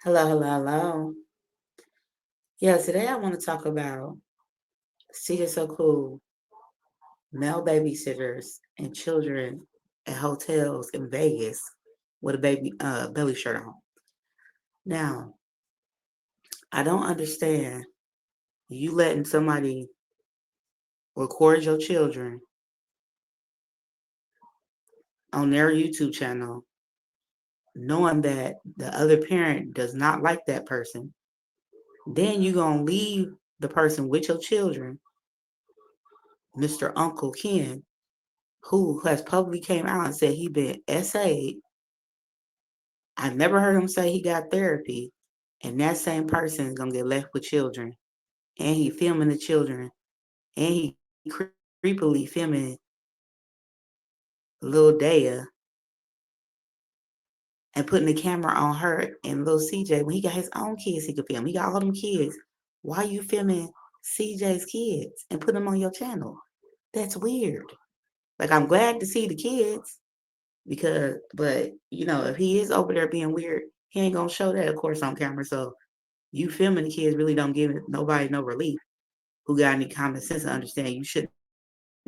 Hello, hello, hello. Yeah, today I want to talk about see it's so cool male babysitters and children at hotels in Vegas with a baby belly shirt on. Now, I don't understand you letting somebody record your children on their YouTube channel, knowing that the other parent does not like that person. Then you gonna leave the person with your children, Mr. Uncle Ken, who has publicly came out and said he been SA'd. I never heard him say he got therapy, and that same person is gonna get left with children, and he filming the children, and he creepily filming little Daya and putting the camera on her and little CJ when he got his own kids he could film. He got all them kids. Why you filming CJ's kids and put them on your channel? That's weird. Like I'm glad to see the kids because, but if he is over there being weird, he ain't gonna show that, of course, on camera. So you filming the kids really don't give nobody no relief who got any common sense to understand you shouldn't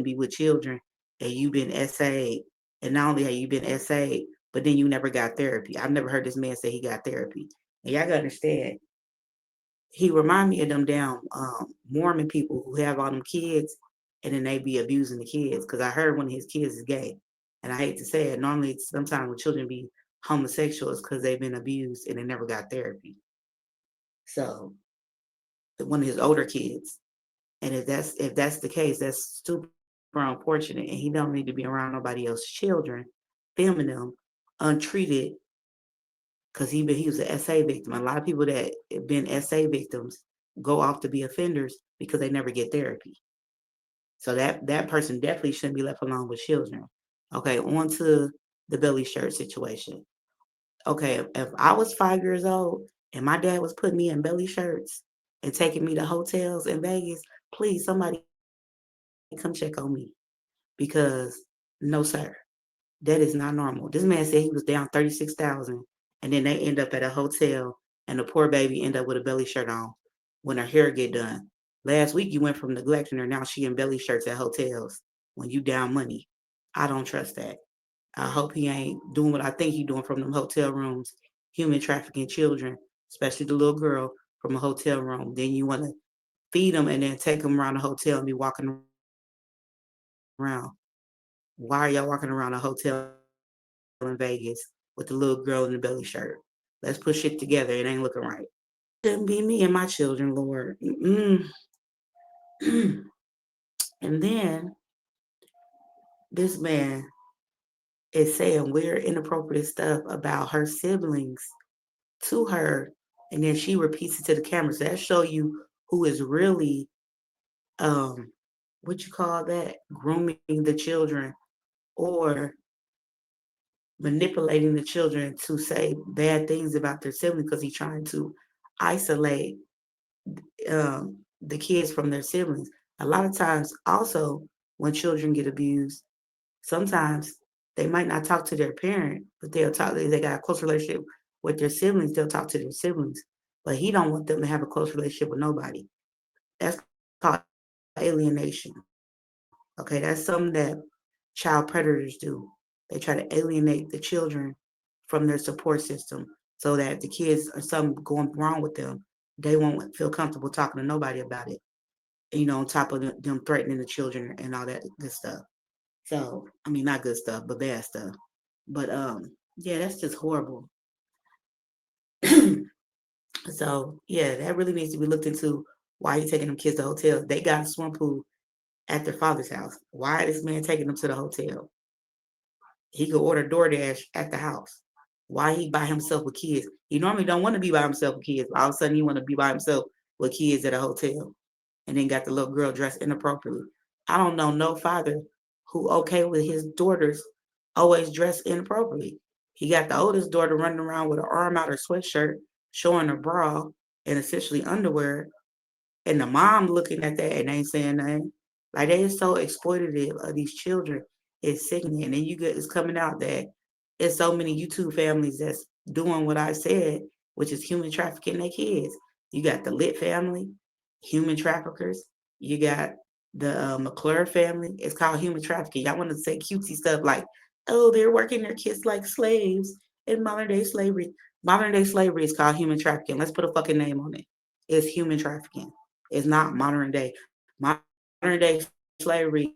be with children and you've been SA'd. And not only have you been SA'd, but then you never got therapy. I've never heard this man say he got therapy. And y'all gotta understand, he remind me of them damn Mormon people who have all them kids and then they be abusing the kids. Cause I heard one of his kids is gay. And I hate to say it, normally sometimes when children be homosexuals because they've been abused and they never got therapy. So one of his older kids. And if that's the case, that's super unfortunate. And he don't need to be around nobody else's children, filming them untreated because he was an SA victim. A lot of people that have been SA victims go off to be offenders because they never get therapy. So that person definitely shouldn't be left alone with children. Okay, on to the belly shirt situation. Okay, if I was 5 years old and my dad was putting me in belly shirts and taking me to hotels in Vegas, please somebody come check on me because no sir, that is not normal. This man said he was down 36,000 and then they end up at a hotel and the poor baby end up with a belly shirt on when her hair get done. Last week you went from neglecting her, now she in belly shirts at hotels when you down money. I don't trust that. I hope he ain't doing what I think he doing from them hotel rooms, human trafficking children, especially the little girl from a hotel room. Then you want to feed them and then take them around the hotel and be walking around. Why are y'all walking around a hotel in Vegas with the little girl in the belly shirt? Let's put shit together. It ain't looking right. Shouldn't be me and my children, Lord. Mm-mm. And then this man is saying weird, inappropriate stuff about her siblings to her, and then she repeats it to the camera. So that show you who is really um what you call that grooming the children or manipulating the children to say bad things about their sibling because he's trying to isolate the kids from their siblings. A lot of times, also, when children get abused, sometimes they might not talk to their parent, but they'll talk. They got a close relationship with their siblings. They'll talk to their siblings, but he don't want them to have a close relationship with nobody. That's called alienation. Okay, that's something that child predators do. They try to alienate the children from their support system so that if the kids or something going wrong with them, they won't feel comfortable talking to nobody about it. On top of them threatening the children and all that good stuff. So, I mean, not good stuff, but bad stuff. But yeah, that's just horrible. So, yeah, that really needs to be looked into. Why you taking them kids to hotels? They got a swimming pool at their father's house. Why is this man taking them to the hotel? He could order DoorDash at the house. Why he by himself with kids? He normally don't want to be by himself with kids. But all of a sudden, he want to be by himself with kids at a hotel, and then got the little girl dressed inappropriately. I don't know no father who okay with his daughters always dressed inappropriately. He got the oldest daughter running around with her arm out her sweatshirt, showing her bra and essentially underwear, and the mom looking at that and ain't saying nothing. Like they is so exploitative of these children. It's sickening. And then you get it's coming out that it's so many YouTube families that's doing what I said which is human trafficking their kids. You got the Lit family, human traffickers. You got the McClure family. It's called human trafficking. Y'all want to say cutesy stuff like, oh, they're working their kids like slaves in modern day slavery. Modern day slavery is called human trafficking. Let's put a fucking name on it. It's human trafficking. It's not modern day. Modern day slavery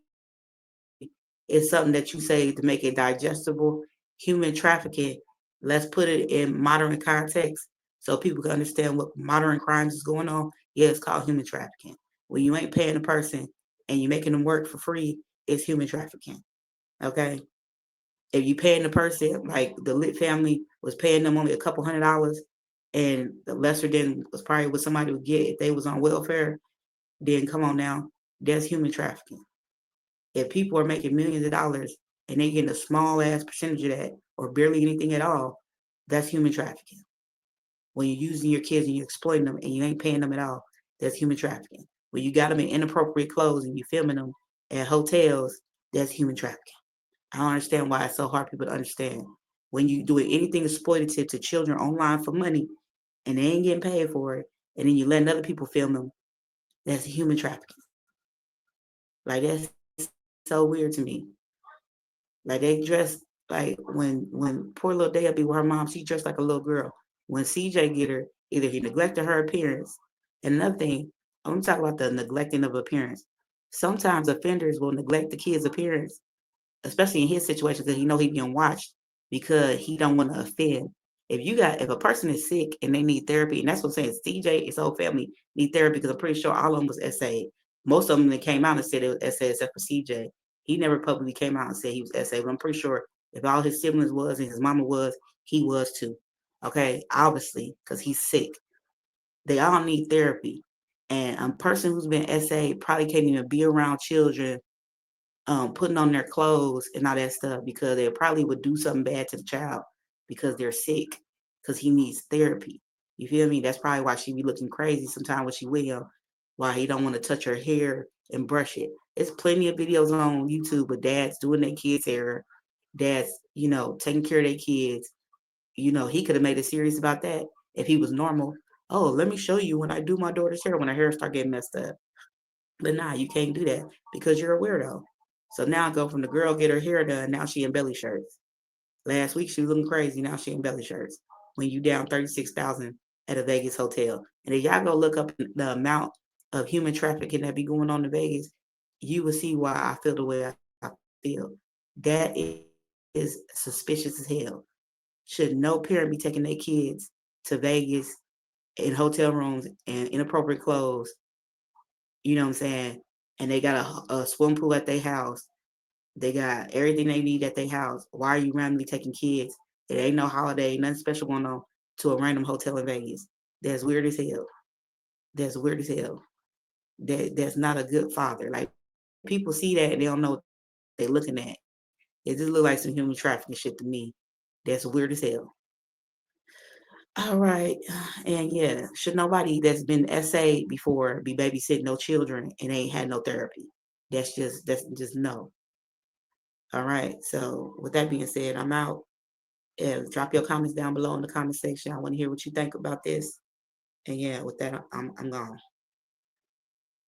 is something that you say to make it digestible. Human trafficking, let's put it in modern context so people can understand what modern crimes is going on. Yeah, it's called human trafficking. When you ain't paying a person and you're making them work for free, it's human trafficking. Okay? If you paying the person, like the Lit family was paying them only a couple $100, and the lesser than was probably what somebody would get if they was on welfare, then come on now, that's human trafficking. If people are making millions of dollars and they getting a small ass percentage of that or barely anything at all, that's human trafficking. When you're using your kids and you're exploiting them and you ain't paying them at all, that's human trafficking. When you got them in inappropriate clothes and you filming them at hotels, that's human trafficking. I don't understand why it's so hard for people to understand. When you doing anything exploitative to children online for money and they ain't getting paid for it, and then you letting other people film them, that's human trafficking. Like that's so weird to me. Like they dress like when poor little Daya be with her mom, she dressed like a little girl. When CJ get her, either he neglected her appearance. And another thing, I'm gonna talk about the neglecting of appearance. Sometimes offenders will neglect the kid's appearance, especially in his situation, because he know he being watched because he don't want to offend. If a person is sick and they need therapy, and that's what I'm saying, CJ, his whole family need therapy because I'm pretty sure all of them was SA. Most of them that came out and said it was SA except for CJ. He never publicly came out and said he was SA, but I'm pretty sure if all his siblings was and his mama was, he was too. Okay, obviously, because he's sick. They all need therapy. And a person who's been SA probably can't even be around children putting on their clothes and all that stuff because they probably would do something bad to the child because they're sick because he needs therapy. You feel me? That's probably why she be looking crazy sometimes when she with him, why he don't want to touch her hair and brush it. There's plenty of videos on YouTube of dads doing their kids' hair, dads, taking care of their kids. He could have made a series about that if he was normal. Oh, let me show you when I do my daughter's hair when her hair start getting messed up. But nah, you can't do that because you're a weirdo. So now I go from the girl get her hair done, now she in belly shirts. Last week she was looking crazy, now she in belly shirts. When you down 36,000 at a Vegas hotel. And if y'all go look up the amount of human trafficking that be going on in Vegas, you will see why I feel the way I feel. That is suspicious as hell. Should no parent be taking their kids to Vegas in hotel rooms and inappropriate clothes, you know what I'm saying? And they got a swim pool at their house. They got everything they need at their house. Why are you randomly taking kids? It ain't no holiday, nothing special going on to a random hotel in Vegas. That's weird as hell. That's weird as hell. That's not a good father. Like people see that and they don't know what they're looking at. It just look like some human trafficking shit to me. That's weird as hell. All right. And yeah, should nobody that's been SA before be babysitting no children and ain't had no therapy? That's just no. All right. So with that being said, I'm out. And drop your comments down below in the comment section. I want to hear what you think about this. And yeah, with that, I'm gone.